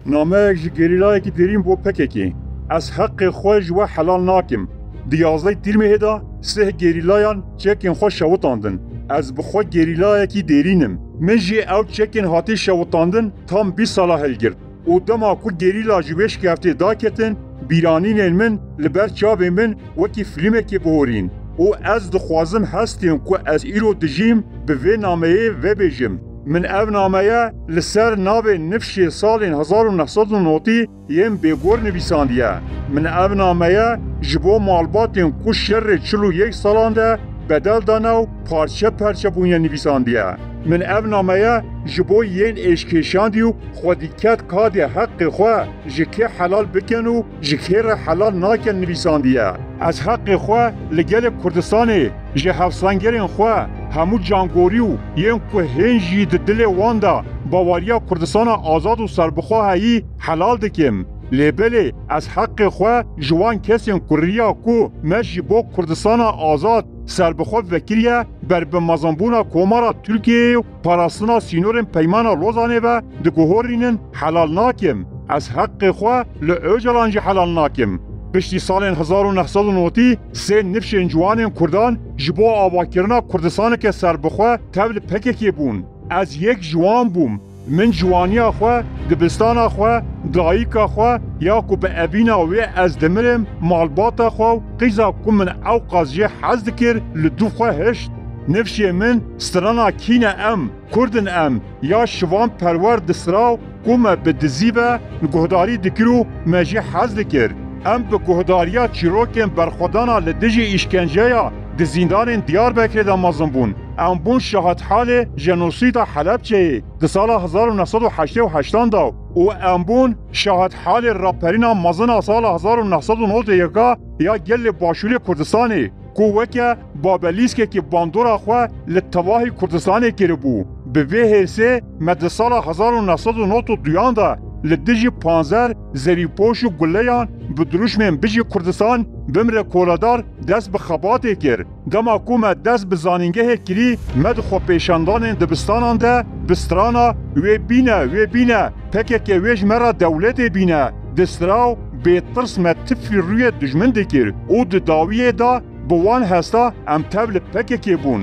نامه ji gerîlayekî derîn bo pekekê. Ez heqê xwe ji we helal nakim. Di 11 tîrmê hêda sih gerîlayan çekên xwe şewitandin. Ez bi xwe gerîlayekî derînim. Min jî ew çekên hatî şewitandin tam 20 sala hilgirt. û dema ku gerîla ji wê şikeftê daketin, bîranînên min li ber çavê min wekî filmekê bihorîn. û ez dixwazim hestên ku ez îro dijîm bi vê nameyê vebêjim. Min ev nameye li ser navê nifşê salên 1990 yên bêgor nivîsandiye. Min ev nameye ji bo malbatên ku şerrê 41 salan de bedel dane û parçe perçe bûye nivîsandiye. Min ev nameye ji bo yên êşkêşandî û xwedîket kadê heqê xwe ji kê helal bikin û ji kê re helal nakin nivîsandiye. Ez heqê xwe li gelê Kurdistanê ji hevsangerên xwe hemû cangorî û yên ku hên jî di dilê wan de bawariya Kurdistana azad û serbixwe heyî helal dikim. Lêbelê ez heqê xwe ji wan kesên ku riya ku me ji bo Kurdistana azad serbixwe vekiriye ber bi mezanbûna komara Tirkiyeyê û parastina sînorên peymana Lozanê ve diguhorînin helal nakim. Ez heqê xwe li Öcalan jî helal nakim. Piştî salên 1990 sê nifşên ciwanên Kurdan ji bo avakirina Kurdistaneke serbixwe tev li pekekê bûn. Ez yek ciwan bûm. Min ciwaniya xwe, dibistana xwe, dayîka xwe ya ku bi evîna wê ez dimirim malbata xwe û qîza ku min ew qas jê hez dikir li dû xwe hişt. Nifşê min strana kîne em, Kurdin em ya şivan perwer disraw ku me bi dizî ve guhdarî dikir û me jê hez dikir. Em bi guhdariya çîrokên berxwedana li dijî îşkenceya di zindanên Diyarbekirê de mezin bûn. Em bûn şahethalê jenosîda Helepçeyê di sala 1988 da û em bûn şahethalê raperîna mezina sala 1991 ya gelê Başûrê Kurdistanê ku weke babelîskekî bandora xwe li tevahî Kurdistanê kiribû. Bi vê hêsê me di sala 1992 da li dijî panzer, zerîpoş û guleyan bi duruşmên bijî Kurdistan bimre koladar dest bi xebatê kir. Dema ku me dest bi zanîngehê kirî me di xwepêşandanên dibistanan de bi strana wê bîne pekekê wê ji me re dewletê bîne. Di straw bêtirs me tifî rûyê dijmin dikir û di dawiyê da bi wan hesta em tev li pekekê bûn.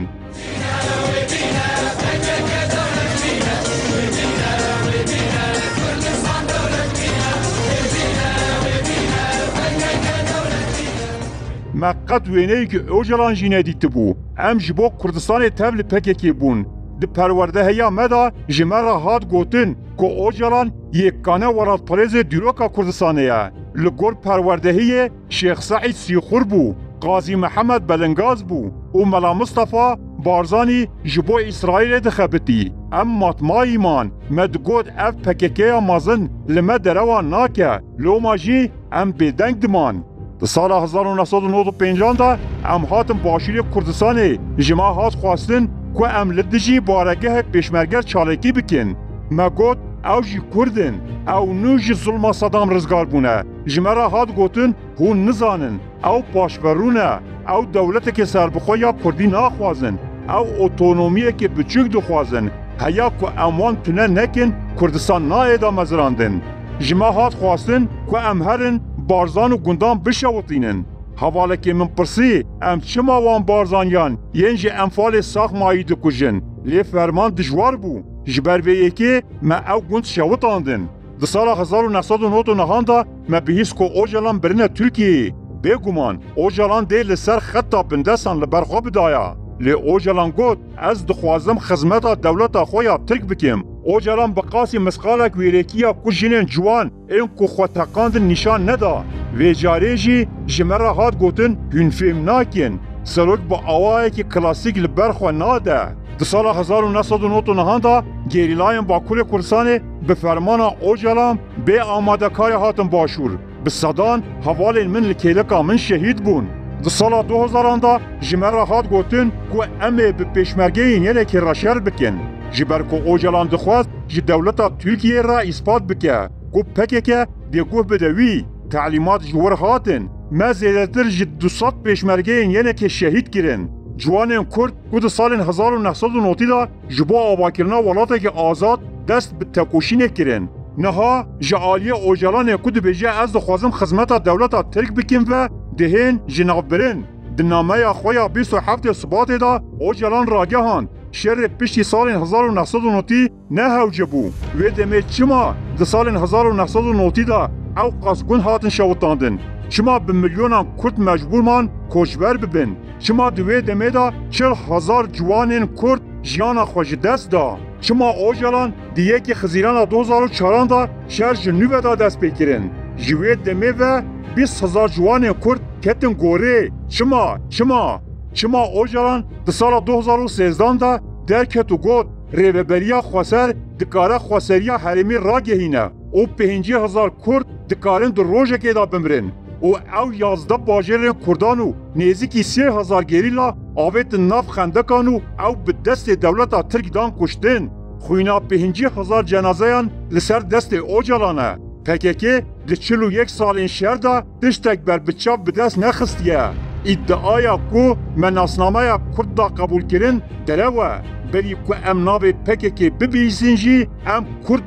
Me qet wêneyekî Öcalan jî nedîtibû. Em ji bo Kurdistanê tev li pekekê bûn. Di perwerdehiya me da ji me re hat gotin ku Öcalan yekane welatperêzê dîroka Kurdistanê ye. Li gor perwerdehiyê Şêx Seîd Sîxur bû, Qazî Mihemed Belingaz bû û Mela Mustafa Barzanî ji bo İsraîlê dixebitî. Em matmayîman me digot ev PKK'ya mezin li me derewan nake. Loma jî em bêdeng diman. Di sala 1995 da em hatin Başûrê Kurdistanê ji me hat xwastin ku em li dijî baregehek pêşmerger çalekî bikin. Me got ew jî Kurdin, ew nû ji zulma Sedam rizgar bûne. Ji me re hat gotin hûn nizanin, ew paşverûne, ew dewleteke serbixwe ya Kurdî naxwazin, ew otonomiyekê biçûk dixwazin. Heya ku em wan tune nekin Kurdistan nayê da mezirandin. Ji me hat xwastin ku em herin Barzan û gundan bişewitînin. Hevalekê min pirsî em çima wan barzaniyan yên ji enfalê saxmayî dikujin. Lê ferman dijwar bû. Ji ber vê yekê me ew gund şewitandin. Di sala 1999 da me bihîst ku Öcalan birine Tirkiyeyê. Bêguman Öcalan dê li ser xeta bindesan li ber xwe bidaya. Lê Öcalan got ez dixwazim xizmeta dewleta xwe ya Tirk bikim. Öcalan bi qasî misqalek wêrekiya ku jinên ciwan ên ku xwe teqandin nîşan neda. Vê carê jî ji me re hat gotin hûn fêm nakin. Serok bi awayekî klasîk li ber xwe nade. Di sala 1999 da gerîlayên Bakurê Kurdistanê bi fermana Öcalan bê amadekarê hatin başûr. Bi sedan hevalên min li kêleka min şehîd bûn. Di sala 2000 da ji me re hat gotin ku em ê bi pêşmergeyên yenekê reşer bikin. Ji ber ku Öcalan dixwast ji dewleta Tirkiyeyê re îspat bike ku PKK bêguh bide wî. Telîmat ji wir hatin. Me zêdetir ji 200 pêşmergeyên yenekê şehîd kirin. Ciwanên Kurd ku di salên 1990 da ji bo avakirina welatekî azad dest bi tekoşînê kirin. نها جعالی اوجلان کد بجه از دخوازم خدمت دولت ترک بکن و دهین جناب برن دنامه خویا 27 ثبات دا اوجلان راگهان شر پشتی سال 1990 نه هوجه بو و دمه چما ده سال 1990 دا او قاسگون هاتن شوتاندن چما به میلیونان کرد مجبور مان کوچبر ببن چما دوی دمه دا 40,000 جوانین کرد جیانا خوش دست دا چما اوجلان دیگه که خزیران 2004 دا شهر جنوب دا دست بکرن جوی دمه و 20,000 جوان کرد کتن گوره چما اوجلان ده سال 2013 دا در کتو گود ریوبریا خواسر دکاره خواسریا حرمی را گهینه او 50,000 کرد دکارن در روژه که دا بمرن او 11 باجر کردانو نیزی 3,000 گریلا آویت ناف خندکانو او به دست دولت ترک دان کشتن خوینا 50,000 جنازهان لسر دست اوجلانه پکیکه ده 41 سالین شهر دا دشتک بر بچاو به دست نخستیه ادعایا کو مناسنامه کرد دا قبول کرن دلوه بلی کو ام ناوی پکیکه ببیسین جی ام کرد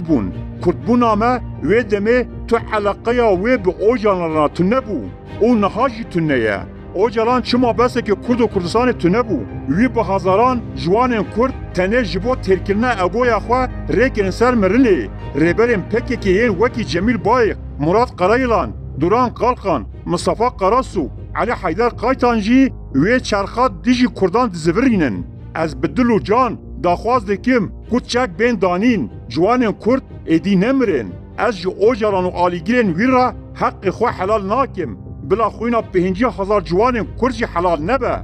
بون آمه و دمه تو علاقه و به اوجلان تو نبو او نهاجی تو نیه اوجلان چما بسه که کرد و کردستان تو نبو وی به هزاران جوان کرد تنه جبو ترکرنه ابویا خواه ریکن سر مرنه ریبرین پکی که این وکی جمیل بایق مراد قرایلان دوران قلقان مصطفى قراسو علی حیدر قایتانجی وی چرخات دیجی کردان دزورینن از بدلو جان داخواز دکیم کچک بین دانین جوان کرد ایدی نمرن از جو اوجلان و آلیگیرن وی را حق خواه حلال ناکم بلا خوینا 50,000 جوان کرد حلال نبه